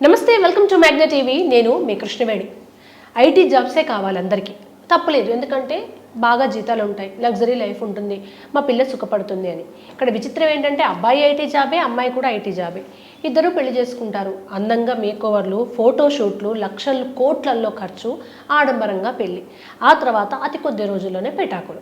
నమస్తే, welcome to Magna TV. నేను మీ Krishnaveni. IT జాబ్సే కావాలి అందరికీ, తప్పలేదు. ఎందుకంటే బాగా జీతాలు ఉంటాయి, లగ్జరీ లైఫ్ ఉంటుంది, మా పిల్ల సుఖపడుతుంది అని. ఇక్కడ విచిత్రం ఏంటంటే అబ్బాయి ఐటీ జాబే, అమ్మాయి కూడా ఐటీ జాబే. ఇద్దరు పెళ్లి చేసుకుంటారు, అందంగా మేకోవర్లు, ఫోటోషూట్లు, లక్షలు కోట్లల్లో ఖర్చు, ఆడంబరంగా పెళ్ళి. ఆ తర్వాత అతి కొద్ది రోజుల్లోనే పెటాకులు.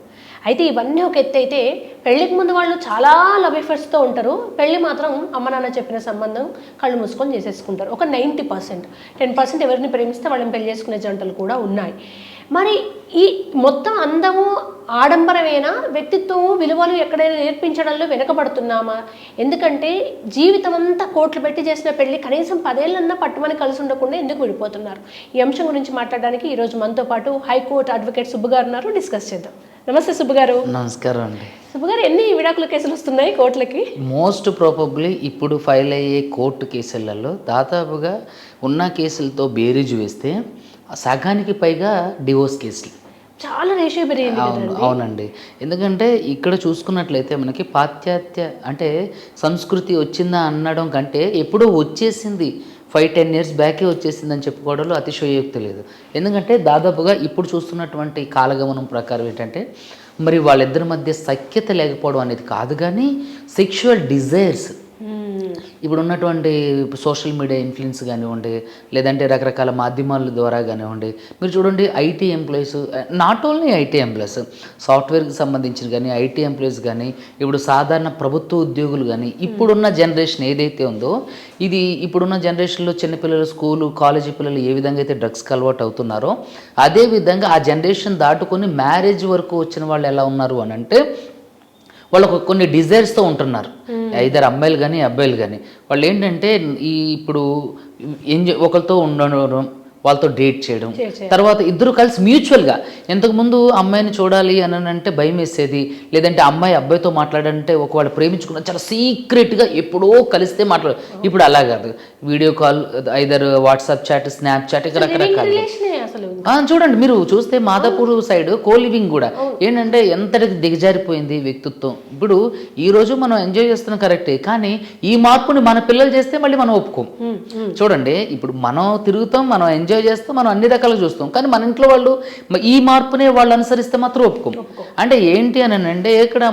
అయితే ఇవన్నీ ఒక ఎత్తు అయితే, పెళ్లికి ముందు వాళ్ళు చాలా లవ్ ఎఫర్ట్స్తో ఉంటారు. పెళ్లి మాత్రం అమ్మ నాన్న చెప్పిన సంబంధం కళ్ళు మూసుకొని చేసేసుకుంటారు. ఒక 90%, 10% ఎవరిని ప్రేమిస్తే వాళ్ళని పెళ్లి చేసుకునే జంటలు కూడా ఉన్నాయి. మరి ఈ మొత్తం అందము ఆడంబరమేనా, వ్యక్తిత్వము విలువలు ఎక్కడైనా నేర్పించడంలో వెనకబడుతున్నామా? ఎందుకంటే జీవితం అంతా కోట్లు పెట్టి చేసిన పెళ్లి కనీసం 10 ఏళ్ళన్నా పట్టుమని కలిసి ఉండకుండా ఎందుకు విడిపోతున్నారు? ఈ అంశం గురించి మాట్లాడడానికి ఈరోజు మనతో పాటు హైకోర్టు అడ్వకేట్ సుబ్బు గారు ఉన్నారు. డిస్కస్ చేద్దాం. నమస్తే సుబ్బు గారు. నమస్కారం అండి. సుబ్బు గారు, ఎన్ని విడాకుల కేసులు వస్తున్నాయి కోర్టులకి? మోస్ట్ ప్రాబబ్లీ ఇప్పుడు ఫైల్ అయ్యే కోర్టు కేసులలో దాదాపుగా ఉన్న కేసులతో బేరీజు వేస్తే సగానికి పైగా డివోర్స్ కేసులు. చాలా రేషియో పెరిగింది. అవునండి. ఎందుకంటే ఇక్కడ చూసుకున్నట్లయితే మనకి పాశ్చాత్య అంటే సంస్కృతి వచ్చిందా అనడం కంటే ఎప్పుడో వచ్చేసింది, 5-10 years బ్యాకే వచ్చేసిందని చెప్పుకోవడంలో అతిశయోక్తి లేదు. ఎందుకంటే దాదాపుగా ఇప్పుడు చూస్తున్నటువంటి కాలగమనం ప్రకారం ఏంటంటే మరి వాళ్ళిద్దరి మధ్య సఖ్యత లేకపోవడం అనేది కాదు, కానీ సెక్షువల్ డిజైర్స్ ఇప్పుడు ఉన్నటువంటి సోషల్ మీడియా ఇన్ఫ్లుయెన్స్ కానివ్వండి, లేదంటే రకరకాల మాధ్యమాల ద్వారా కానివ్వండి, మీరు చూడండి IT employees, not only IT employees, సాఫ్ట్వేర్కి సంబంధించిన కానీ ఐటీ ఎంప్లాయీస్ కానీ, ఇప్పుడు సాధారణ ప్రభుత్వ ఉద్యోగులు కానీ, ఇప్పుడున్న జనరేషన్ ఏదైతే ఉందో ఇది ఇప్పుడున్న జనరేషన్లో చిన్నపిల్లలు, స్కూలు కాలేజీ పిల్లలు ఏ విధంగా అయితే డ్రగ్స్కి అలవాటు అవుతున్నారో అదేవిధంగా ఆ జనరేషన్ దాటుకొని మ్యారేజ్ వరకు వచ్చిన వాళ్ళు ఎలా ఉన్నారు అని అంటే వాళ్ళకు కొన్ని డిజైర్స్తో ఉంటున్నారు. ఇద్దరు అమ్మాయిలు కానీ అబ్బాయిలు కానీ వాళ్ళు ఏంటంటే ఇప్పుడు ఒకరితో ఉండడం, వాళ్ళతో డేట్ చేయడం, తర్వాత ఇద్దరు కలిసి మ్యూచువల్గా ఇంతకుముందు అమ్మాయిని చూడాలి అని అంటే భయం వేసేది, లేదంటే అమ్మాయి అబ్బాయితో మాట్లాడంటే ఒకవేళ ప్రేమించుకున్న చాలా సీక్రెట్గా ఎప్పుడో కలిస్తే మాట్లాడు. ఇప్పుడు అలా కాదు, video call, either WhatsApp chat, Snapchat, ఇక రకరకాల. చూడండి మీరు చూస్తే మాదాపూర్ సైడ్ కోలివింగ్ కూడా ఏంటంటే ఎంతటికి దిగజారిపోయింది వ్యక్తిత్వం. ఇప్పుడు ఈ రోజు మనం ఎంజాయ్ చేస్తున్నాం కరెక్టే, కానీ ఈ మార్పుని మన పిల్లలు చేస్తే మళ్ళీ మనం ఒప్పుకోం. చూడండి ఇప్పుడు మనం తిరుగుతాం, మనం ఎంజాయ్ చేస్తాం, మనం అన్ని రకాలుగా చూస్తాం, కానీ మన ఇంట్లో వాళ్ళు ఈ మార్పునే వాళ్ళు అనుసరిస్తే మాత్రం ఒప్పుకోం. అంటే ఏంటి అని అంటే ఇక్కడ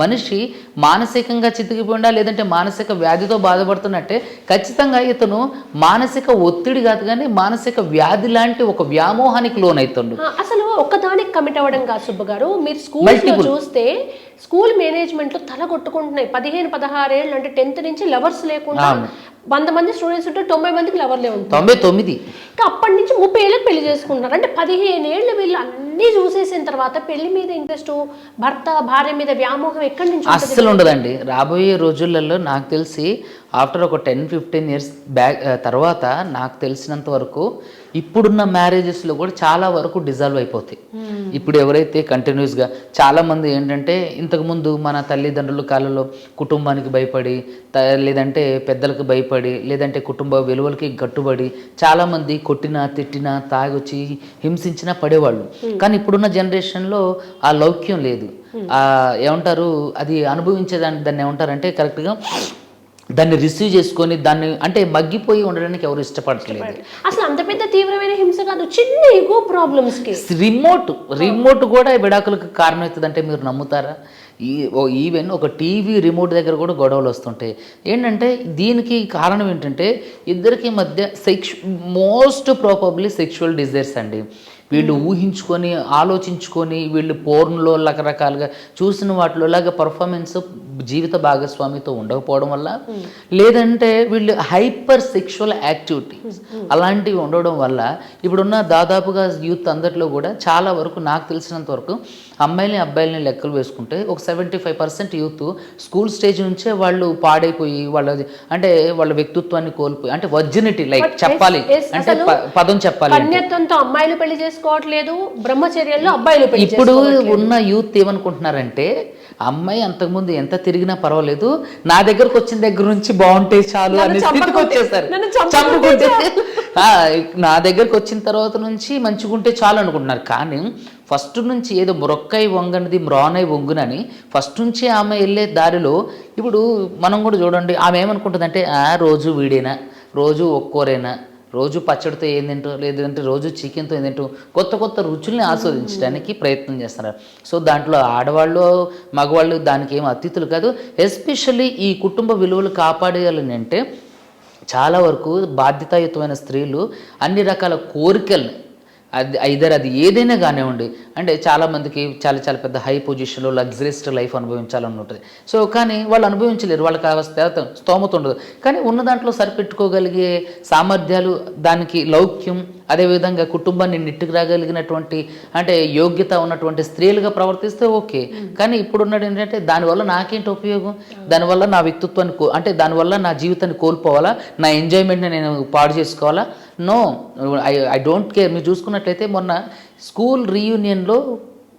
మనిషి మానసికంగా చితికిపోయిందా లేదంటే మానసిక వ్యాధితో బాధపడుతున్నట్టే ఖచ్చితంగా ఇతను మానసిక ఒత్తిడి కాదు కానీ మానసిక వ్యాధి లాంటి ఒక వ్యామోహానికి లోనవుతుండు. అసలు ఒక్కదానికి కమిట్ అవ్వడం కాదు సుబ్బు గారు. మీరు స్కూల్లో చూస్తే స్కూల్ మేనేజ్మెంట్ లో తల కొట్టుకుంటున్నాయి. 15-16 ఏళ్ళు అంటే 10th నుంచి లవర్స్ లేకుండా 100 మంది స్టూడెంట్స్ ఉంటే 90 మందికి లవర్లే ఉంటారు. 99 అప్పటి నుంచి 30 ఏళ్ళకి పెళ్లి చేసుకుంటున్నారు. అంటే 15 ఏళ్ళు వీళ్ళు అన్ని చూసేసిన తర్వాత పెళ్లి మీద ఇంట్రెస్ట్, భర్త భార్య మీద వ్యామోహం ఎక్కడి నుంచి అస్సలు ఉండదండి. రాబోయే రోజులలో నాకు తెలిసి ఆఫ్టర్ ఒక 10-15 years బ్యాక్ తర్వాత నాకు తెలిసినంత వరకు ఇప్పుడున్న మ్యారేజెస్లో కూడా చాలా వరకు డిజాల్వ్ అయిపోతాయి. ఇప్పుడు ఎవరైతే కంటిన్యూస్గా చాలామంది ఏంటంటే ఇంతకుముందు మన తల్లిదండ్రుల కాలంలో కుటుంబానికి భయపడి, లేదంటే పెద్దలకు భయపడి, లేదంటే కుటుంబ విలువలకి కట్టుబడి చాలామంది కొట్టినా తిట్టినా తాగొచ్చి హింసించినా పడేవాళ్ళు. కానీ ఇప్పుడున్న జనరేషన్లో ఆ లౌక్యం లేదు. ఏమంటారు, అది దాన్ని ఏమంటారంటే కరెక్ట్గా దాన్ని రిసీవ్ చేసుకొని దాన్ని అంటే మగ్గిపోయి ఉండడానికి ఎవరు ఇష్టపడట్లేదు. అసలు అంత పెద్ద తీవ్రమైన హింస కాదు, చిన్న ఈగో ప్రాబ్లమ్స్ కి రిమోట్ కూడా విడాకులకు కారణం అవుతుందంటే మీరు నమ్ముతారా? ఈవెన్ ఒక టీవీ రిమోట్ దగ్గర కూడా గొడవలు వస్తుంటాయి. ఏంటంటే దీనికి కారణం ఏంటంటే ఇద్దరికి మధ్య మోస్ట్ ప్రాబబ్లీ సెక్షువల్ డిజైర్స్ అండి. వీళ్ళు ఊహించుకొని ఆలోచించుకొని వీళ్ళు పోర్న్లో రకరకాలుగా చూసిన వాటిలో లాగా పర్ఫార్మెన్స్ జీవిత భాగస్వామితో ఉండకపోవడం వల్ల, లేదంటే వీళ్ళు హైపర్ సెక్షువల్ యాక్టివిటీస్ అలాంటివి ఉండడం వల్ల ఇప్పుడున్న దాదాపుగా యూత్ అందరిలో కూడా చాలా వరకు నాకు తెలిసినంత వరకు అమ్మాయిలని అబ్బాయిలని లెక్కలు వేసుకుంటే ఒక 75% యూత్ స్కూల్ స్టేజ్ నుంచే వాళ్ళు పాడైపోయి వాళ్ళ వ్యక్తిత్వాన్ని కోల్పోయి, అంటే వర్జినిటీ లైక్ చెప్పాలి అంటే పదం చెప్పాలి, కన్యత్వంతో అమ్మాయిలు పెళ్లి చేసుకోవట్లేదు, బ్రహ్మచర్యంలో అబ్బాయిలు పెళ్లి. ఇప్పుడు ఉన్న యూత్ ఏమనుకుంటున్నారంటే అమ్మాయి అంతకుముందు ఎంత తిరిగినా పర్వాలేదు, నా దగ్గరకు వచ్చిన దగ్గర నుంచి బాగుంటే చాలు అనే స్థితికి వచ్చేసారు. చంపుకుంటే నా దగ్గరకు వచ్చిన తర్వాత నుంచి మంచిగుంటే చాలు అనుకుంటున్నారు. కానీ ఫస్ట్ నుంచి ఏదో మొరక్కై వంగనిది మ్రానై వంగునని ఫస్ట్ నుంచి ఆమె వెళ్ళే దారిలో ఇప్పుడు మనం కూడా చూడండి, ఆమె ఏమనుకుంటుందంటే రోజు వీడేనా, రోజు ఒక్కోరేనా, రోజు పచ్చడితో ఏం తింటూ, లేదంటే రోజు చికెన్తో ఏం తింటూ, కొత్త కొత్త రుచుల్ని ఆస్వాదించడానికి ప్రయత్నం చేస్తున్నారు. సో దాంట్లో ఆడవాళ్ళు మగవాళ్ళు దానికి ఏం అతిథులు కాదు. ఎస్పెషల్లీ ఈ కుటుంబ విలువలు కాపాడేయాలని అంటే చాలా వరకు బాధ్యతాయుతమైన స్త్రీలు అన్ని రకాల కోరికల్ని అది ఏదైనా కానివ్వండి, అంటే చాలామందికి చాలా చాలా పెద్ద హై పొజిషన్లో లగ్జరీస్ లైఫ్ అనుభవించాలని ఉంటుంది. సో కానీ వాళ్ళు అనుభవించలేరు, వాళ్ళకి ఆ స్తోమత ఉండదు. కానీ ఉన్న దాంట్లో సరిపెట్టుకోగలిగే సామర్థ్యాలు, దానికి లౌక్యం, అదేవిధంగా కుటుంబాన్ని నెట్టుకు రాగలిగినటువంటి అంటే యోగ్యత ఉన్నటువంటి స్త్రీలుగా ప్రవర్తిస్తే ఓకే. కానీ ఇప్పుడున్నది ఏంటంటే దానివల్ల నాకేంటి ఉపయోగం, దానివల్ల నా వ్యక్తిత్వాన్ని అంటే దానివల్ల నా జీవితాన్ని కోల్పోవాలా, నా ఎంజాయ్మెంట్ని నేను పాడు చేసుకోవాలా? No, I don't care. మీరు చూసుకున్నట్లయితే మొన్న స్కూల్ రీయూనియన్లో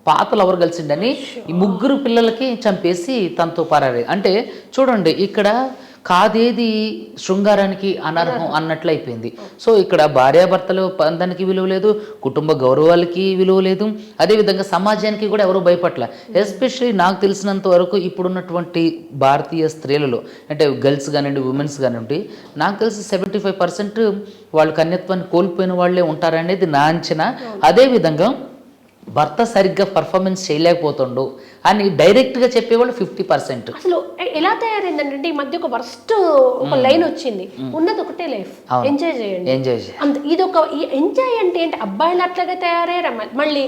పాత లవర్ కలిసిండని ఈ 3 పిల్లలకి చంపేసి తనతో పారారు. అంటే చూడండి, ఇక్కడ కాదేది శృంగారానికి అనర్హం అన్నట్లు అయిపోయింది. సో ఇక్కడ భార్యాభర్తలు బంధానికి విలువ లేదు, కుటుంబ గౌరవాలకి విలువ లేదు, అదేవిధంగా సమాజానికి కూడా ఎవరు భయపట్ల. ఎస్పెషల్లీ నాకు తెలిసినంత వరకు ఇప్పుడున్నటువంటి భారతీయ స్త్రీలలో, అంటే గర్ల్స్ కానివ్వండి, ఉమెన్స్ కానివ్వండి, నాకు తెలిసి 75% వాళ్ళు కన్యత్వాన్ని కోల్పోయిన వాళ్ళే ఉంటారనేది నా అంచనా. అదేవిధంగా భర్త సరిగ్గా పర్ఫార్మెన్స్ చేయలేకపోతుండు అని డైరెక్ట్గా చెప్పేవాళ్ళు 50%. అసలు ఎలా తయారైందంటే ఈ మధ్య ఒక వర్స్ట్ ఒక లైన్ వచ్చింది, ఉన్నది ఒకటే లైఫ్, ఎంజాయ్ చేయండి. అంత ఇదొక ఎంజాయ్ అంటే ఏంటి? అబ్బాయిలు అట్లాగే తయారయ్యారు, మళ్ళీ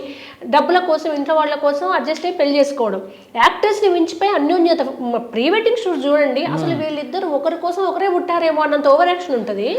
డబ్బుల కోసం ఇంట్లో వాళ్ళ కోసం అడ్జస్ట్ అయ్యి పెళ్లి చేసుకోవడం. యాక్టర్స్ని మించిపోయి అన్యోన్యత. ప్రీ వెడ్డింగ్ షూట్ చూడండి, అసలు వీళ్ళిద్దరు ఒకరి కోసం ఒకరే పుట్టారేమో అన్నంత ఓవర్ యాక్షన్ ఉంటుంది.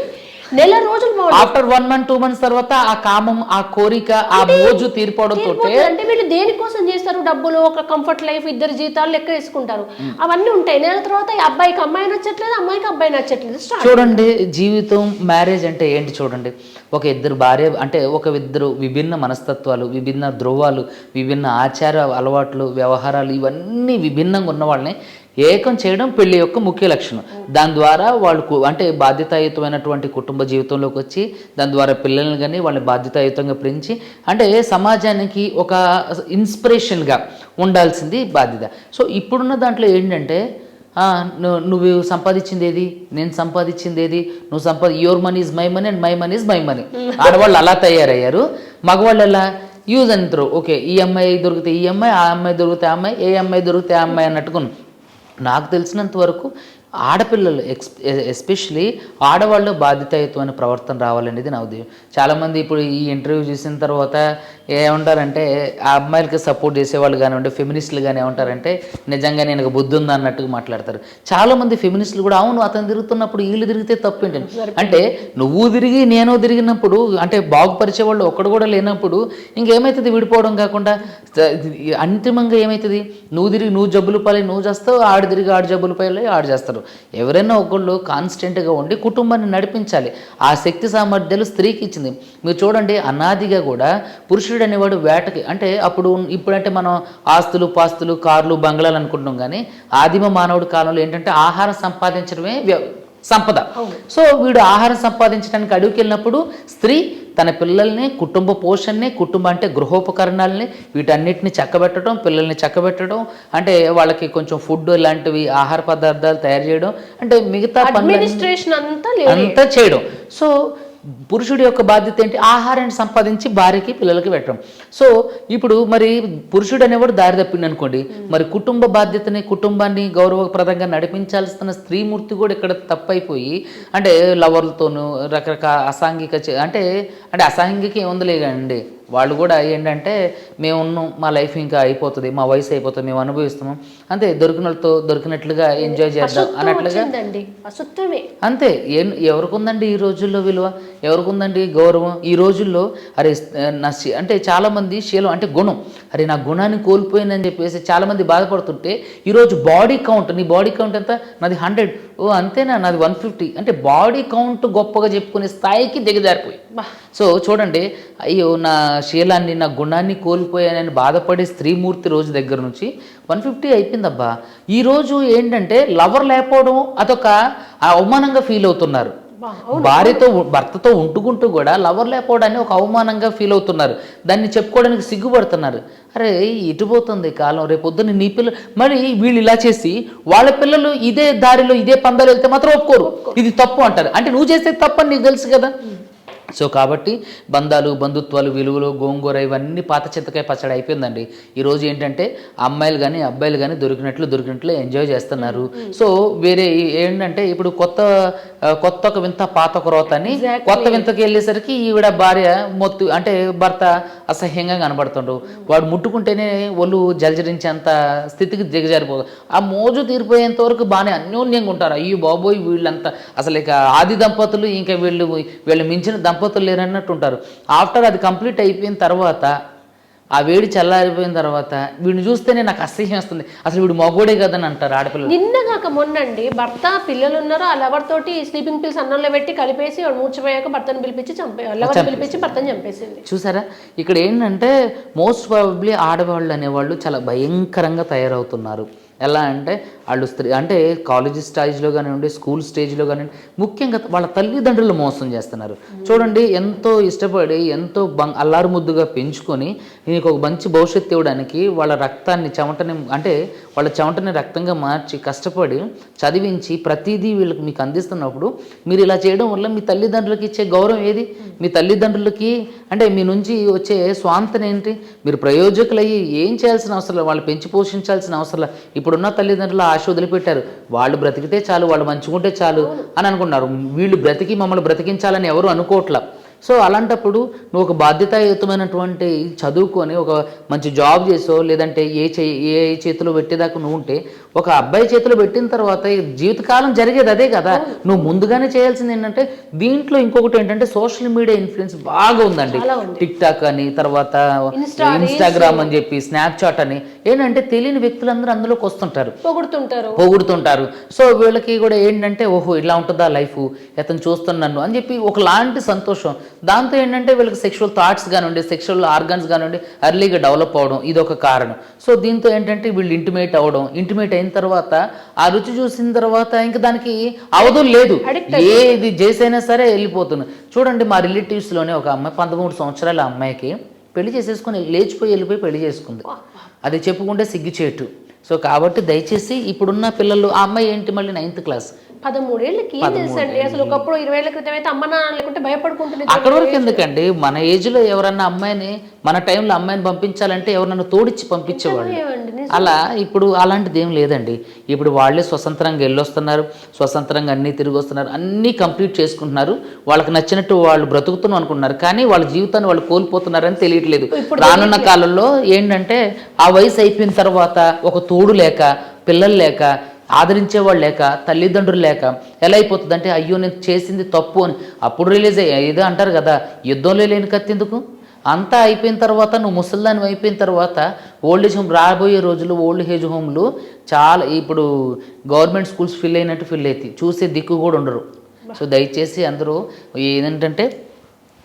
నెల రోజులు ఆఫ్టర్ 1 month 2 months తర్వాత ఆ కామం, ఆ కోరిక, ఆ మోజు తీరిపోవడం అంటే వీళ్ళు దేనికోసం చేస్తారు? డబ్బులు, ఒక కంఫర్ట్ లైఫ్, ఇద్దరు జీతాలు లెక్క వేసుకుంటారు, అవన్నీ ఉంటాయి. నెల తర్వాత అబ్బాయికి అమ్మాయి నచ్చట్లేదు, అమ్మాయికి అబ్బాయి నచ్చట్లేదు. చూడండి, జీవితం మ్యారేజ్ అంటే ఏంటి చూడండి. ఒక ఇద్దరు భార్య అంటే ఇద్దరు విభిన్న మనస్తత్వాలు, విభిన్న ధ్రువాలు, విభిన్న ఆచార అలవాట్లు, వ్యవహారాలు, ఇవన్నీ విభిన్నంగా ఉన్న వాళ్ళని ఏకం చేయడం పెళ్లి యొక్క ముఖ్య లక్షణం. దాని ద్వారా వాళ్ళు అంటే బాధ్యతాయుతమైనటువంటి కుటుంబ జీవితంలోకి వచ్చి దాని ద్వారా పిల్లల్ని కానీ వాళ్ళని బాధ్యతాయుతంగా పెంచి అంటే సమాజానికి ఒక ఇన్స్పిరేషన్గా ఉండాల్సింది బాధ్యత. సో ఇప్పుడున్న దాంట్లో ఏంటంటే నువ్వు సంపాదించింది ఏది, నేను సంపాదించింది ఏది, నువ్వు your money is my money and my money is my money. ఆడవాళ్ళు అలా తయారయ్యారు. మగవాళ్ళు ఎలా యూజ్ అండ్ త్రో, ఓకే ఈ అమ్మాయి దొరికితే ఈ అమ్మాయి, ఆ అమ్మాయి దొరికితే ఆ అమ్మాయి, ఏ అమ్మాయి దొరికితే ఆ అమ్మాయి అన్నట్టుకుని. నాకు తెలిసినంత వరకు ఆడపిల్లలు ఎస్పెషలీ ఆడవాళ్ళు బాధ్యతాయుతమైన ప్రవర్తన రావాలనేది నా ఉద్దేశం. చాలామంది ఇప్పుడు ఈ ఇంటర్వ్యూ చూసిన తర్వాత ఏమంటారంటే, ఆ అమ్మాయిలకి సపోర్ట్ చేసేవాళ్ళు కానివ్వండి, ఫెమినిస్టులు కానీ ఏమంటారంటే నిజంగా నేను బుద్ధి ఉందా అన్నట్టుగా మాట్లాడతారు. చాలామంది ఫెమినిస్టులు కూడా అవును అతను తిరుగుతున్నప్పుడు వీళ్ళు తిరిగితే తప్పు ఏంటంటే, అంటే నువ్వు తిరిగి నేను తిరిగినప్పుడు అంటే బాగుపరిచే వాళ్ళు ఒక్కడు కూడా లేనప్పుడు ఇంకేమవుతుంది? విడిపోవడం కాకుండా అంతిమంగా ఏమవుతుంది? నువ్వు జబ్బులు పాలి నువ్వు చేస్తావు, ఆడు తిరిగి ఆడు జబ్బులు పాలి ఆడు చేస్తారు. ఎవరైనా ఒకళ్ళు కాన్స్టెంట్గా ఉండి కుటుంబాన్ని నడిపించాలి. ఆ శక్తి సామర్థ్యాలు స్త్రీకి ఇచ్చింది. మీరు చూడండి, అనాదిగా కూడా పురుషుడు అనేవాడు వేటకి అంటే ఇప్పుడంటే మనం ఆస్తులు పాస్తులు కార్లు బంగ్లాలు అనుకుంటున్నాం, కానీ ఆదిమ మానవుడి కాలంలో ఏంటంటే ఆహారం సంపాదించడమే సంపద. సో వీడు ఆహారం సంపాదించడానికి అడుగుకి వెళ్ళినప్పుడు స్త్రీ తన పిల్లల్ని, కుటుంబ పోషణని, అంటే గృహోపకరణాలని వీటన్నిటిని చక్కబెట్టడం, పిల్లల్ని చక్కబెట్టడం, అంటే వాళ్ళకి కొంచెం ఫుడ్ ఇలాంటివి ఆహార పదార్థాలు తయారు చేయడం, అంటే మిగతా అడ్మినిస్ట్రేషన్ అంతా చేయడం. సో పురుషుడి యొక్క బాధ్యత ఏంటి? ఆహారాన్ని సంపాదించి భార్యకి పిల్లలకి పెట్టడం. సో ఇప్పుడు మరి పురుషుడు అనేవాడు దారి తప్పింది అనుకోండి, మరి కుటుంబ బాధ్యతని, కుటుంబాన్ని గౌరవప్రదంగా నడిపించాల్సిన స్త్రీమూర్తి కూడా ఇక్కడ తప్పైపోయి అంటే లవర్లతోనూ రకరకాల అసాంఘిక అంటే అసాంఘిక ఏముందిలే అండి, వాళ్ళు కూడా ఏంటంటే మేము ఉన్నాం, మా లైఫ్ ఇంకా అయిపోతుంది, మా వయసు అయిపోతుంది, మేము అనుభవిస్తున్నాం అంతే, దొరికినట్లుగా ఎంజాయ్ చేద్దాం అన్నట్లుగా అంతే. ఎవరికి ఉందండి ఈ రోజుల్లో విలువ, ఎవరికి ఉందండి గౌరవం ఈ రోజుల్లో? అరే నా అంటే చాలామంది శీలం అంటే గుణం, అరే నా గుణాన్ని కోల్పోయిందని చెప్పేసి చాలామంది బాధపడుతుంటే ఈరోజు బాడీ కౌంట్, నీ బాడీ కౌంట్ ఎంత? నాది 100, ఓ అంతేనా, నాది 150 అంటే బాడీ కౌంట్ గొప్పగా చెప్పుకునే స్థాయికి దిగజారిపోయి. సో చూడండి, అయ్యో నా శీలాన్ని, నా గుణాన్ని కోల్పోయానని బాధపడే స్త్రీమూర్తి రోజు దగ్గర నుంచి 150 అయిపోయిందబ్బా. ఈరోజు ఏంటంటే లవర్ లేకపోవడం అదొక అవమానంగా ఫీల్ అవుతున్నారు. భర్తతో ఉంటుకుంటూ కూడా లవర్ లేకపోవడాన్ని ఒక అవమానంగా ఫీల్ అవుతున్నారు, దాన్ని చెప్పుకోవడానికి సిగ్గుపడుతున్నారు. అరే ఇటు పోతుంది కాలం, రేపొద్దున నీ పిల్లలు మరి వీళ్ళు ఇలా చేసి వాళ్ళ పిల్లలు ఇదే దారిలో ఇదే పందాలు వెళ్తే మాత్రం ఒప్పుకోరు, ఇది తప్పు అంటారు. అంటే నువ్వు చేసేది తప్పని నీకు తెలుసు కదా. సో కాబట్టి బంధాలు, బంధుత్వాలు, విలువలు, గోంగూర ఇవన్నీ పాత చింతకాయ పచ్చడి అయిపోయిందండి. ఈరోజు ఏంటంటే అమ్మాయిలు కానీ అబ్బాయిలు కానీ దొరికినట్లు ఎంజాయ్ చేస్తున్నారు. సో వేరే ఏంటంటే ఇప్పుడు కొత్త ఒక వింత పాత ఒక రోత అని కొత్త వింతకి వెళ్ళేసరికి ఈవిడ భార్య అంటే భర్త అసహ్యంగా కనబడుతుండ్రు, వాడు ముట్టుకుంటేనే ఒళ్ళు జలజరించేంత స్థితికి దిగజారిపోదు. ఆ మోజు తీరిపోయేంత వరకు బాగానే అన్యోన్యంగా ఉంటారు. అయ్యో బాబోయ్ వీళ్ళంతా అసలు ఇక ఆది దంపతులు, ఇంకా వీళ్ళు మించిన దంపతులు లేరన్నట్టు ఉంటారు. ఆఫ్టర్ అది కంప్లీట్ అయిపోయిన తర్వాత, ఆ వేడి చల్లారిపోయిన తర్వాత వీడిని చూస్తేనే నాకు అసహ్యం వస్తుంది, అసలు వీడు మగోడే కదని అంటారు ఆడపిల్లలు. నిన్నగాక మొన్నండి భర్త పిల్లలు ఉన్నారు, ఆ లవర్ తోటి స్లీపింగ్ పిల్స్ అన్నంలో పెట్టి కలిపేసి వాడు మూర్చిపోయాక భర్తను పిలిపించి లవర్ పిలిపించి భర్తను చంపేసింది. చూసారా, ఇక్కడ ఏంటంటే మోస్ట్ ప్రాబబ్లీ ఆడవాళ్ళు అనేవాళ్ళు చాలా భయంకరంగా తయారవుతున్నారు. ఎలా అంటే వాళ్ళు అంటే కాలేజీ స్టేజ్లో కానివ్వండి, స్కూల్ స్టేజ్లో కానివ్వండి, ముఖ్యంగా వాళ్ళ తల్లిదండ్రులు మోసం చేస్తున్నారు. చూడండి, ఎంతో ఇష్టపడి ఎంతో అల్లారు ముద్దుగా పెంచుకొని నీకు ఒక మంచి భవిష్యత్తు ఇవ్వడానికి వాళ్ళ రక్తాన్ని వాళ్ళ చెమటని రక్తంగా మార్చి కష్టపడి చదివించి ప్రతిదీ మీకు అందిస్తున్నప్పుడు మీరు ఇలా చేయడం వల్ల మీ తల్లిదండ్రులకి ఇచ్చే గౌరవం ఏది? మీ తల్లిదండ్రులకి అంటే మీ నుంచి వచ్చే స్వాంతన ఏంటి? మీరు ప్రయోజకులయ్యి ఏం చేయాల్సిన అవసరం, వాళ్ళు పెంచి పోషించాల్సిన అవసరం. ఇప్పుడున్న తల్లిదండ్రులు ఆశ వదిలిపెట్టారు, వాళ్ళు బ్రతికితే చాలు, వాళ్ళు మంచిగుంటే చాలు అని అనుకున్నారు. వీళ్ళు బ్రతికి మమ్మల్ని బ్రతికించాలని ఎవరు అనుకోవట్లా. సో అలాంటప్పుడు నువ్వు ఒక బాధ్యతాయుతమైనటువంటి చదువుకొని ఒక మంచి జాబ్ చేసో, లేదంటే ఏ చేతిలో పెట్టేదాకా నువ్వు ఉంటే, ఒక అబ్బాయి చేతిలో పెట్టిన తర్వాత జీవితకాలం జరిగేది అదే కదా. నువ్వు ముందుగానే చేయాల్సింది ఏంటంటే, దీంట్లో ఇంకొకటి ఏంటంటే సోషల్ మీడియా ఇన్ఫ్లుయెన్స్ బాగా ఉందండి. టిక్ టాక్ అని, తర్వాత ఇన్స్టాగ్రామ్ అని చెప్పి, స్నాప్చాట్ అని, ఏంటంటే తెలియని వ్యక్తులందరూ అందులోకి వస్తుంటారు, పొగుడుతుంటారు. సో వీళ్ళకి కూడా ఏంటంటే ఓహో ఇలా ఉంటుందా లైఫ్, ఇతను చూస్తున్నాను అని చెప్పి ఒకలాంటి సంతోషం. దాంతో ఏంటంటే వీళ్ళకి సెక్షువల్ థాట్స్ కానివ్వండి, సెక్షువల్ ఆర్గాన్స్ కానివ్వండి ఎర్లీగా డెవలప్ అవడం ఇదొక కారణం. సో దీంతో ఏంటంటే వీళ్ళు ఇంటిమేట్ అయిన తర్వాత ఆ రుచి చూసిన తర్వాత ఇంకా దానికి అవధులు లేదు, ఏది చేసైనా సరే వెళ్ళిపోతుంది. చూడండి, మా రిలేటివ్స్లోనే ఒక అమ్మాయి 13 సంవత్సరాల అమ్మాయికి పెళ్లి చేసేసుకొని వెళ్ళిపోయి పెళ్లి చేసుకుంది. అది చెప్పుకుంటే సిగ్గుచేటు. సో కాబట్టి దయచేసి ఇప్పుడున్న పిల్లలు, ఆ అమ్మాయి ఏంటి మళ్ళీ 9th క్లాస్, 13 ఏళ్ళకి ఏం తెలుసండి అసలు. ఒకప్పుడు 20 ఏళ్ల క్రితం అయితే అమ్మ నాన్న లేకుంటే భయపడుకుంటుంది. అక్కడ వరకు ఎందుకండి, మన ఏజ్లో ఎవరన్నా అమ్మాయిని, మన టైంలో అమ్మాయిని పంపించాలంటే ఎవరన్నా తోడిచ్చి పంపించేవాళ్ళు. అలా ఇప్పుడు అలాంటిది ఏం లేదండి. ఇప్పుడు వాళ్ళే స్వతంత్రంగా వెళ్ళొస్తున్నారు, స్వతంత్రంగా అన్నీ తిరిగి వస్తున్నారు, అన్నీ కంప్లీట్ చేసుకుంటున్నారు, వాళ్ళకి నచ్చినట్టు వాళ్ళు బ్రతుకుతున్నాం అనుకుంటున్నారు. కానీ వాళ్ళ జీవితాన్ని వాళ్ళు కోల్పోతున్నారని తెలియట్లేదు. రానున్న కాలంలో ఏంటంటే ఆ వయసు అయిపోయిన తర్వాత ఒక తోడు లేక, పిల్లలు లేక, ఆదరించేవాళ్ళు లేక, తల్లిదండ్రులు లేక ఎలా అయిపోతుంది అంటే, అయ్యో నేను చేసింది తప్పు అని అప్పుడు రిలీజ్ ఏదో అంటారు కదా, యుద్ధంలో లేని కత్తి ఎందుకు. అంతా అయిపోయిన తర్వాత, నువ్వు ముసలిదాన్ని అయిపోయిన తర్వాత ఓల్డ్ ఏజ్ హోమ్, రాబోయే రోజులు ఓల్డ్ ఏజ్ హోమ్లు చాలా ఇప్పుడు గవర్నమెంట్ స్కూల్స్ ఫిల్ అయినట్టు ఫిల్ అవుతాయి, చూసే దిక్కు కూడా ఉండరు. సో దయచేసి అందరూ ఏంటంటే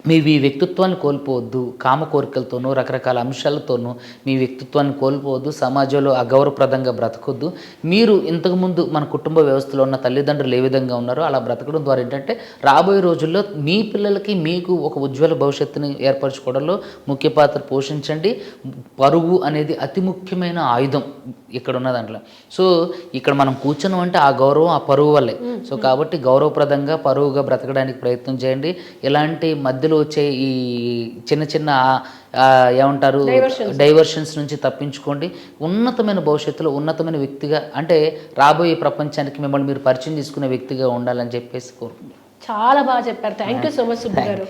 మీ వ్యక్తిత్వాన్ని కోల్పోవద్దు, కామ కోరికలతోనూ రకరకాల అంశాలతోనూ మీ వ్యక్తిత్వాన్ని కోల్పోవద్దు, సమాజంలో అగౌరవప్రదంగా బ్రతకొద్దు. మీరు ఇంతకుముందు మన కుటుంబ వ్యవస్థలో ఉన్న తల్లిదండ్రులు ఏ విధంగా ఉన్నారో అలా బ్రతకడం ద్వారా ఏంటంటే రాబోయే రోజుల్లో మీ పిల్లలకి మీకు ఒక ఉజ్వల భవిష్యత్తుని ఏర్పరచుకోవడంలో ముఖ్య పాత్ర పోషించండి. పరుగు అనేది అతి ముఖ్యమైన ఆయుధం ఇక్కడ ఉన్న దాంట్లో. సో ఇక్కడ మనం కూర్చున్నాం అంటే ఆ గౌరవం ఆ పరువు వల్లే. సో కాబట్టి గౌరవప్రదంగా పరువుగా బ్రతకడానికి ప్రయత్నం చేయండి. ఎలాంటి మధ్యలో వచ్చే ఈ చిన్న ఏమంటారు డైవర్షన్స్ నుంచి తప్పించుకోండి. ఉన్నతమైన భవిష్యత్తులో ఉన్నతమైన వ్యక్తిగా, అంటే రాబోయే ప్రపంచానికి మిమ్మల్ని మీరు పరిచయం చేసుకునే వ్యక్తిగా ఉండాలని చెప్పేసి కోరుకుంటున్నాను. చాలా బాగా చెప్పారు. Thank you so much Subbu గారు.